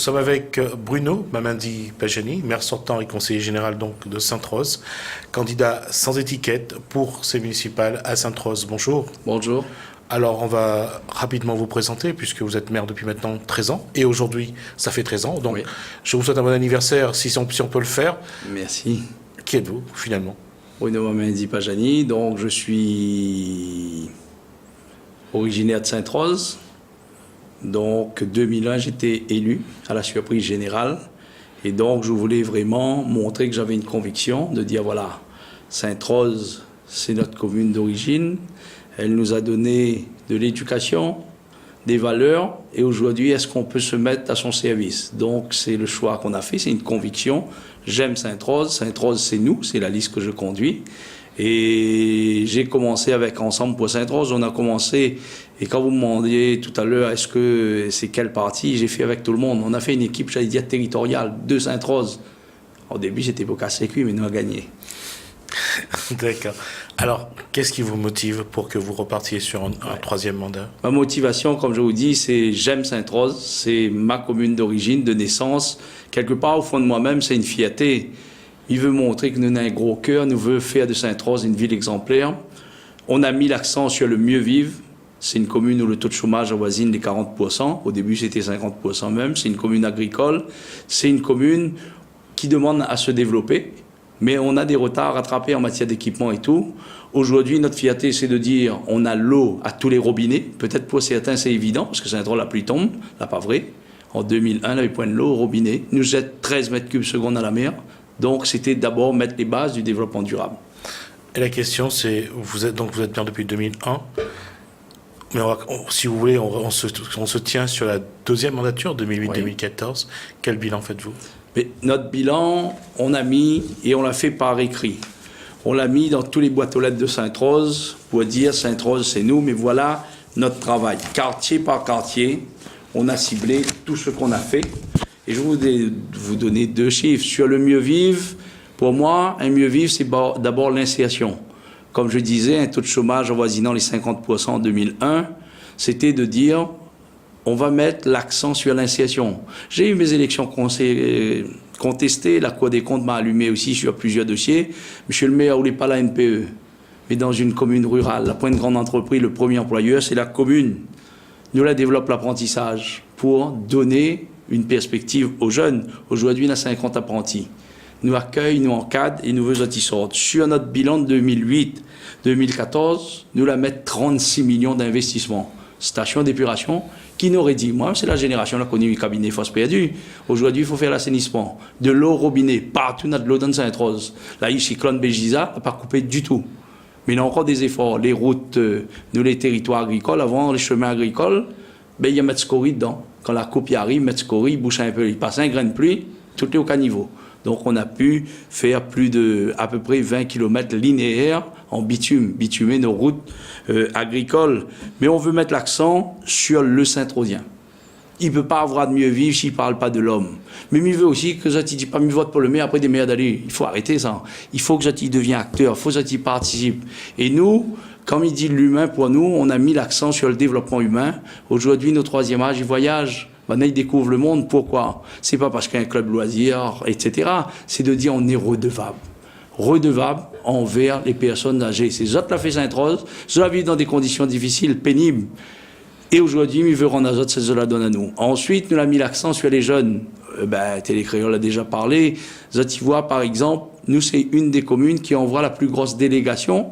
sommes avec Bruno Mamadi Pajani, maire sortant et conseiller général donc de Sainte-Rose, candidat sans étiquette pour ces municipales à Sainte-Rose. Bonjour. Bonjour. Alors, on va rapidement vous présenter, puisque vous êtes maire depuis maintenant 13 ans, et aujourd'hui, ça fait 13 ans. Donc, oui. Je vous souhaite un bon anniversaire, si on peut le faire. Merci. Qui êtes-vous, finalement? Bruno Mamadi Pajani, donc je suis originaire de Sainte-Rose. Donc, 2001, j'étais élu à la surprise générale. Et donc, je voulais vraiment montrer que j'avais une conviction de dire, voilà, Sainte-Rose, c'est notre commune d'origine. Elle nous a donné de l'éducation, des valeurs, et aujourd'hui, est-ce qu'on peut se mettre à son service? Donc, c'est le choix qu'on a fait, c'est une conviction. J'aime Sainte-Rose. Sainte-Rose, c'est nous, c'est la liste que je conduis. Et j'ai commencé avec Ensemble pour Sainte-Rose. On a commencé, et quand vous me demandiez tout à l'heure, est-ce que c'est quel parti, j'ai fait avec tout le monde. On a fait une équipe, j'allais dire, territoriale de Sainte-Rose. Au début, j'étais pas cassé cuit, mais nous avons gagné. D'accord. Alors, qu'est-ce qui vous motive pour que vous repartiez sur un troisième mandat? Ma motivation, comme je vous dis, c'est j'aime Sainte-Rose, c'est ma commune d'origine, de naissance. Quelque part, au fond de moi-même, c'est une fierté. Il veut montrer que nous avons un gros cœur, nous veut faire de Sainte-Rose une ville exemplaire. On a mis l'accent sur le mieux vivre. C'est une commune où le taux de chômage avoisine les 40%. Au début, c'était 50% même. C'est une commune agricole. C'est une commune qui demande à se développer. Mais on a des retards à rattraper en matière d'équipement et tout. Aujourd'hui, notre fierté, c'est de dire on a l'eau à tous les robinets. Peut-être pour certains, c'est évident, parce que Sainte-Rose, la pluie tombe, là, pas vrai. En 2001, on avait point de l'eau au robinet. Nous jette 13 mètres cubes secondes à la mer. Donc, c'était d'abord mettre les bases du développement durable. Et la question, c'est, vous êtes maire depuis 2001, mais si vous voulez, on se tient sur la deuxième mandature, 2008-2014. Oui. Quel bilan faites-vous? Mais notre bilan, on a mis, et on l'a fait par écrit, on l'a mis dans tous les boîtes aux lettres de Sainte-Rose pour dire Sainte-Rose, c'est nous, mais voilà notre travail. Quartier par quartier, on a ciblé tout ce qu'on a fait. Et je vais vous donner deux chiffres. Sur le mieux vivre, pour moi, un mieux vivre, c'est d'abord l'insertion. Comme je disais, un taux de chômage avoisinant les 50% en 2001, c'était de dire on va mettre l'accent sur l'insertion. J'ai eu mes élections contestées, la Cour des comptes m'a allumé aussi sur plusieurs dossiers. Monsieur le maire, vous ne voulez pas la NPE, mais dans une commune rurale, la Pointe Grande Entreprise, le premier employeur, c'est la commune. Nous la développe l'apprentissage pour donner une perspective aux jeunes. Aujourd'hui, on a 50 apprentis. Nous accueillons, nous encadrent et nous voulons qu'ils sortent. Sur notre bilan de 2008-2014, nous la mettons 36 millions d'investissements. Station d'épuration, qui n'aurait dit, moi, c'est la génération, on a connu le cabinet force perdue. Aujourd'hui, il faut faire l'assainissement. De l'eau au robinet, partout, on a de l'eau dans Sainte-Rose. Là, ici, Cyclone Bégiza n'a pas coupé du tout. Mais il y a encore des efforts. Les routes, nous, les territoires agricoles, avant, les chemins agricoles, ben, il y a mettre scorie dedans. Quand la coupe y arrive, mettre scorie, il bouche un peu, il passe un grain de pluie, tout est au caniveau. Donc, on a pu faire plus de, à peu près 20 km linéaires en bitumer nos routes agricoles. Mais on veut mettre l'accent sur le Saint-Rosien. Il ne peut pas avoir de mieux vivre s'il ne parle pas de l'homme. Mais il veut aussi que ça ne dit pas mieux vote pour le maire après des maires d'aller. Il faut arrêter ça. Il faut que ça devienne acteur, il faut que ça participe. Et nous, comme il dit l'humain pour nous, on a mis l'accent sur le développement humain. Aujourd'hui, nos troisième âge, ils voyagent. Maintenant, ils découvrent le monde. Pourquoi? C'est pas parce qu'il y a un club loisir, etc. C'est de dire on est redevable. Redevable envers les personnes âgées. C'est ça que l'a fait Sainte-Rose. Ça vit dans des conditions difficiles, pénibles. Et aujourd'hui, il veut rendre à autres, c'est la donne à nous. Ensuite, nous avons mis l'accent sur les jeunes. Télécréole a déjà parlé. Zotivois, par exemple, nous, c'est une des communes qui envoie la plus grosse délégation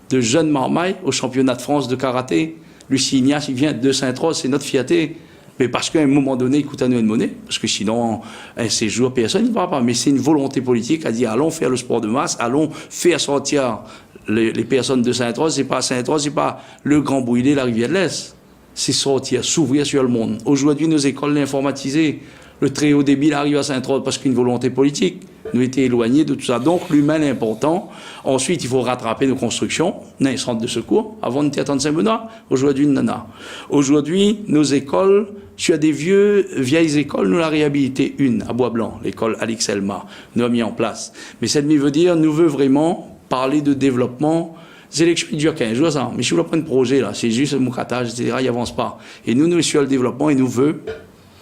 de jeunes marmailles au championnat de France de karaté. Lucie Ignace, il vient de Sainte-Rose, c'est notre fierté. Mais parce qu'à un moment donné, il coûte à nous une monnaie, parce que sinon, un séjour, personne ne va pas. Mais c'est une volonté politique à dire, allons faire le sport de masse, allons faire sortir les personnes de Sainte-Rose. C'est pas Sainte-Rose, c'est pas le Grand Bouillé, la rivière de l'Est. C'est sortir, s'ouvrir sur le monde. Aujourd'hui, nos écoles l'informatisées. Le très haut débit arrive à Sainte-Rose parce qu'une volonté politique. Nous étions éloignés de tout ça. Donc, l'humain est important. Ensuite, il faut rattraper nos constructions. On a un centre de secours. Avant, on était à Saint-Benoît. Aujourd'hui, on en a. Aujourd'hui, nos écoles, sur des vieilles écoles, nous la réhabilité une à Bois-Blanc, l'école Alix Elma. Nous avons mis en place. Mais ça veut dire, nous veut vraiment parler de développement. Les élections, il dure 15 jours, ça. Mais si vous prenez un projet, là, c'est juste un moucatage, etc., il n'avance pas. Et nous, sur le développement, et nous veut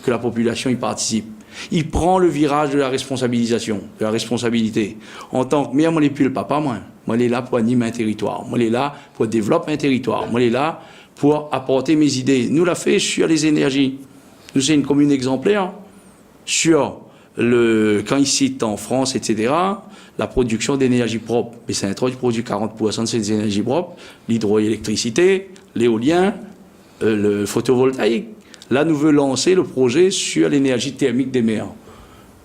que la population y participe. Il prend le virage de la responsabilisation, de la responsabilité. En tant que maire, moi, je ne suis plus le papa, moi. Moi, je suis là pour animer un territoire. Moi, je suis là pour développer un territoire. Moi, je suis là pour apporter mes idées. Nous, l'a fait sur les énergies. Nous, c'est une commune exemplaire sur quand ils citent en France, etc., la production d'énergie propre. Mais Saint-Troy produit 40% de ces énergies propres, l'hydroélectricité, l'éolien, le photovoltaïque. Là, nous voulons lancer le projet sur l'énergie thermique des mers.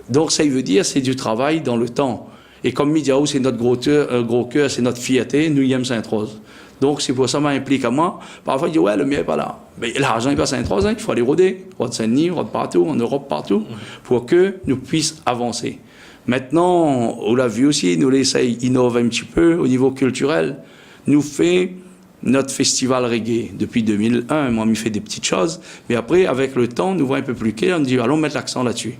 Donc, ça veut dire c'est du travail dans le temps. Et comme Midiaou, c'est notre gros cœur, c'est notre fierté, nous y aimons Sainte-Rose. Donc, c'est pour ça que ça m'implique à moi. Parfois, je dis, ouais, le mien n'est pas là. Mais l'argent n'est pas Sainte-Rose, hein, il faut aller rôder. Rôde Saint-Denis, rôde partout, en Europe, partout, pour que nous puissions avancer. Maintenant, on l'a vu aussi, nous l'essayons d'innover un petit peu au niveau culturel. Nous fait notre festival reggae depuis 2001. Moi, je fais des petites choses. Mais après, avec le temps, nous voyons un peu plus clair. On dit, allons mettre l'accent là-dessus.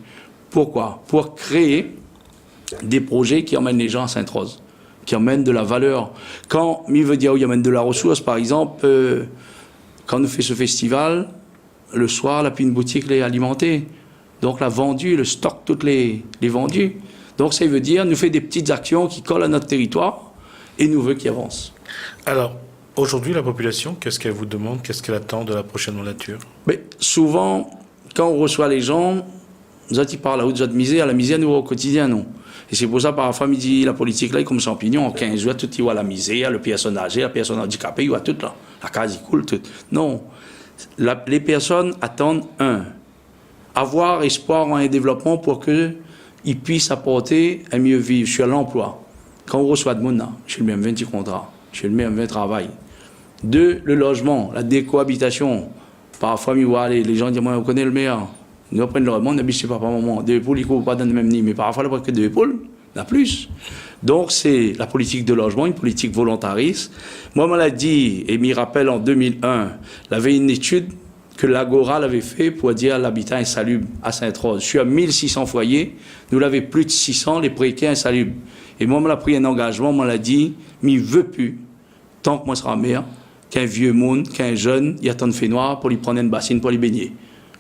Pourquoi? Pour créer des projets qui emmènent les gens à Sainte-Rose, qui emmènent de la valeur. Quand il veut dire, il emmène de la ressource, par exemple, quand nous fait ce festival, le soir, la une boutique est alimentée. Donc, la vendue, le stock, toutes les vendus. Donc, ça veut dire, nous fait des petites actions qui collent à notre territoire et nous veut qu'il avance. Alors, aujourd'hui, la population, qu'est-ce qu'elle vous demande? Qu'est-ce qu'elle attend de la prochaine mandature? Mais souvent, quand on reçoit les gens, nous autres, ils parlent à haute misère, la misère, nous, au quotidien, non. Et c'est pour ça, parfois, il dit, la politique, là, il est comme champignon, en 15 jours, tout, il voit la misère, le personne âgée, la personne handicapée, il voit tout, là. La case, il coule, tout. Non. Les personnes attendent, avoir espoir en un développement pour qu'ils puissent apporter un mieux vivre sur l'emploi. Quand on reçoit de monde, je suis le même 20 contrats, je suis le même 20 travail. 2, le logement, la décohabitation. Parfois, les gens disent, moi, on connaît le meilleur. Nous apprenons le logement, on habite chez papa, maman. 2 épaules, ils ne courent pas dans le même nid. Mais parfois, il n'y a pas que 2 épaules, il y en a plus. Donc, c'est la politique de logement, une politique volontariste. Moi, on l'a dit, et m'y rappelle en 2001, il y avait une étude que l'Agora l'avait fait pour dire l'habitat insalubre à Sainte-Rose. Sur 1600 foyers, nous l'avons plus de 600, les précaires insalubres. Et moi, on l'a pris un engagement, on l'a dit, mais il ne veut plus, tant que moi sera maire, qu'un vieux monde, qu'un jeune, il attend de fait noir pour lui prendre une bassine pour lui baigner.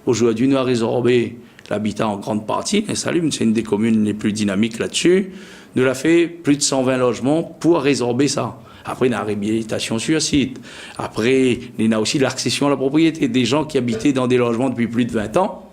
Aujourd'hui, nous avons résorbé l'habitat en grande partie insalubre, c'est une des communes les plus dynamiques là-dessus. Nous l'avons fait plus de 120 logements pour résorber ça. Après, il y a la réhabilitation sur site. Après, il y a aussi l'accession à la propriété. Des gens qui habitaient dans des logements depuis plus de 20 ans,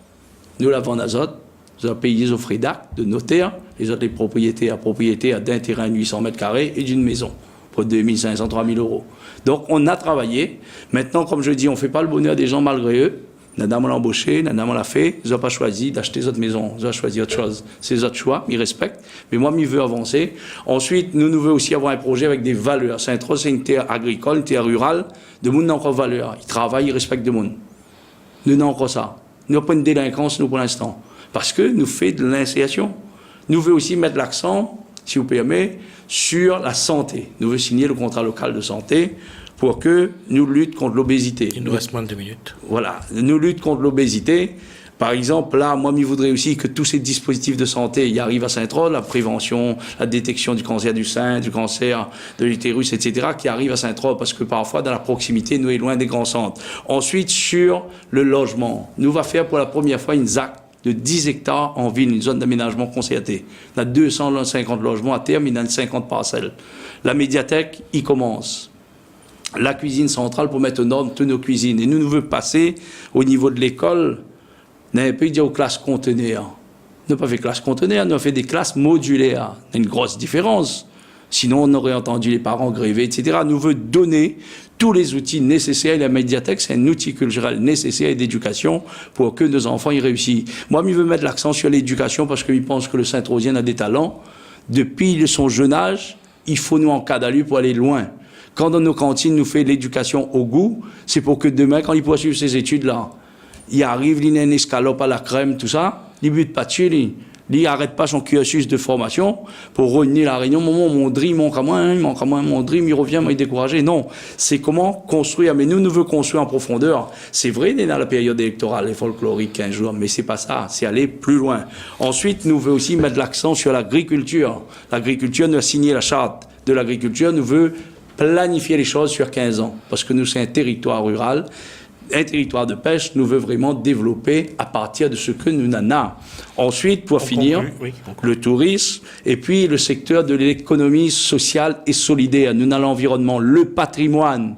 nous l'avons en azote, nous avons payé aux frais d'acte, de notaire, les autres les propriétés à d'un terrain de 800 mètres carrés et d'une maison pour 2 500, 3 000 euros. Donc, on a travaillé. Maintenant, comme je dis, on ne fait pas le bonheur des gens malgré eux. Nadam l'a embauché, Nadam l'a fait, ils n'ont pas choisi d'acheter d'autres maisons, ils ont choisi autre chose. C'est autres choix, ils respectent, mais moi, je veux avancer. Ensuite, nous voulons aussi avoir un projet avec des valeurs. Sainte-Rose, c'est une terre agricole, une terre rurale, de monde n'a encore valeur. Ils travaillent, ils respectent le monde. Nous n'avons encore ça. Nous n'avons pas une délinquance, nous, pour l'instant. Parce que nous faisons de l'initiation. Nous voulons aussi mettre l'accent, si vous permettez, sur la santé. Nous voulons signer le contrat local de santé pour que nous luttions contre l'obésité. Il nous reste moins de 2 minutes. Voilà, nous luttons contre l'obésité. Par exemple, là, moi, je voudrais aussi que tous ces dispositifs de santé y arrivent à Sainte-Rose, la prévention, la détection du cancer du sein, du cancer de l'utérus, etc., qui arrivent à Sainte-Rose, parce que parfois, dans la proximité, nous sommes loin des grands centres. Ensuite, sur le logement, nous va faire pour la première fois une ZAC de 10 hectares en ville, une zone d'aménagement concerté. On a 250 logements à terme, il y en a 50 parcelles. La médiathèque, il commence. La cuisine centrale pour mettre en ordre toutes nos cuisines. Et nous voulons passer au niveau de l'école, on a un peu dit aux classes contenaires. Nous n'avons pas fait classe contenaire, nous avons fait des classes modulaires. Il y a une grosse différence. Sinon, on aurait entendu les parents gréver, etc. Nous voulons donner tous les outils nécessaires. La médiathèque, c'est un outil culturel nécessaire et d'éducation pour que nos enfants y réussissent. Moi, je veux mettre l'accent sur l'éducation parce que je pense que le Saint-Rosien a des talents. Depuis son jeune âge, il faut nous encadrer pour aller loin. Quand dans nos cantines, nous fait l'éducation au goût, c'est pour que demain, quand il poursuit ses études-là, il arrive, il a une escalope à la crème, tout ça, il ne bute pas dessus, il n'arrête pas son cursus de formation pour revenir à la réunion. Mon dream, il manque à moi, mon dream, il revient, il est découragé. Non, c'est comment construire. Mais nous voulons construire en profondeur. C'est vrai, on est dans la période électorale, les folkloriques, 15 jours, mais c'est pas ça, c'est aller plus loin. Ensuite, nous voulons aussi mettre l'accent sur l'agriculture. L'agriculture, nous a signé la charte de l'agriculture, nous voulons planifier les choses sur 15 ans, parce que nous, c'est un territoire rural. un territoire de pêche nous veut vraiment développer à partir de ce que nous en avons. Ensuite, pour finir, le tourisme et puis le secteur de l'économie sociale et solidaire. Nous avons l'environnement, le patrimoine,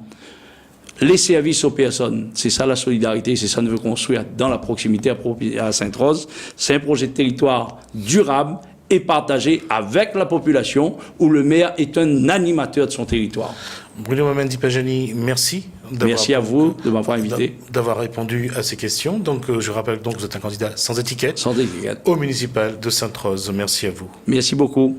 les services aux personnes. C'est ça la solidarité, c'est ça que nous veut construire dans la proximité à Sainte-Rose. C'est un projet de territoire durable et partagé avec la population où le maire est un animateur de son territoire. Bruno Mamendi-Pajani, merci. Merci à vous de m'avoir invité. D'avoir répondu à ces questions. Donc, je rappelle donc que vous êtes un candidat sans étiquette. Sans étiquette. Au municipal de Sainte-Rose. Merci à vous. Merci beaucoup.